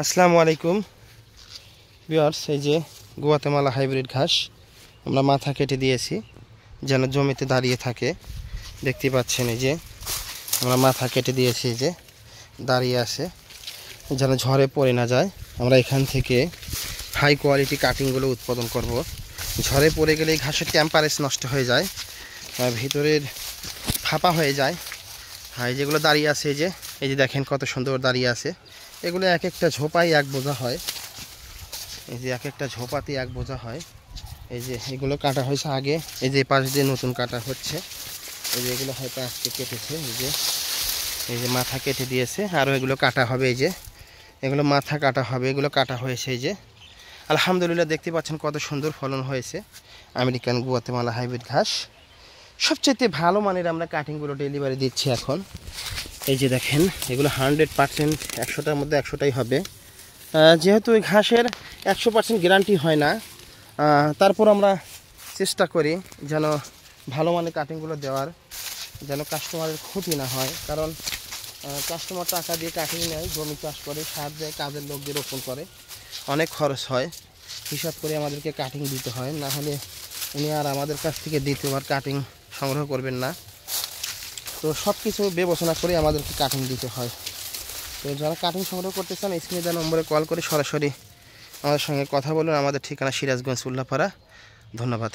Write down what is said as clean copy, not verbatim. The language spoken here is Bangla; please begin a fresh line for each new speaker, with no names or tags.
আসসালামু আলাইকুম ভিউয়ার্স, এই যে গুয়াতেমালা হাইব্রিড ঘাস আমরা মাথা কেটে দিয়েছি যেন জমিতে দাঁড়িয়ে থাকে। দেখতে পাচ্ছেন এই যে আমরা মাথা কেটে দিয়েছি, যে দাঁড়িয়ে আছে যেন ঝড়ে পড়ে না যায়। আমরা এখান থেকে হাই কোয়ালিটি কাটিংগুলো উৎপাদন করব। ঝড়ে পড়ে গেলে এই ঘাসের টেম্পারেচার নষ্ট হয়ে যায়, ভিতরের ফাঁপা হয়ে যায়। এই যেগুলো দাঁড়িয়ে আছে, এই যে দেখেন কত সুন্দর দাঁড়িয়ে আছে। এগুলো এক একটা ঝোপাই এক বোঝা হয়। এই যে এক একটা ঝোপাতে এক বোঝা হয়। এই যে এগুলো কাটা হয়েছে আগে, এই যে পাশ দিয়ে নতুন কাটা হচ্ছে। এই যে এগুলো হয়তো আজকে কেটেছে, এই যে মাথা কেটে দিয়েছে, আরও এগুলো কাটা হবে। এই যে এগুলো মাথা কাটা হবে, এগুলো কাটা হয়েছে। এই যে আলহামদুলিল্লাহ দেখতে পাচ্ছেন কত সুন্দর ফলন হয়েছে আমেরিকান গুয়াতেমালা হাইব্রিড ঘাস। সবচেয়ে ভালো মানের আমরা কাটিংগুলো ডেলিভারি দিচ্ছি এখন। এই যে দেখেন এগুলো 100%, 100টার মধ্যে 100টাই হবে। যেহেতু এই ঘাসের 100% গ্যারান্টি হয় না, তারপর আমরা চেষ্টা করি যেন ভালো মানের কাটিংগুলো দেওয়ার, যেন কাস্টমারের ক্ষতি না হয়। কারণ কাস্টমার টাকা দিয়ে কাটিং নেয়, জমি চাষ করে, সার দেয়, কাজের লোক দিয়ে রোপণ করে, অনেক খরচ হয়। হিসাব করে আমাদেরকে কাটিং দিতে হয়, না হলে উনি আর আমাদের কাছ থেকে দ্বিতীয়বার কাটিং সংগ্রহ করবেন না। তো সব কিছু বিবেচনা করে আমাদেরকে কাটিং দিতে হয়। তো যারা কাটিং সংগ্রহ করতে চান স্ক্রিনে দেওয়া নম্বরে কল করে সরাসরি আমাদের সঙ্গে কথা বলুন। আমাদের ঠিকানা সিরাজগঞ্জ উল্লাপাড়া। ধন্যবাদ।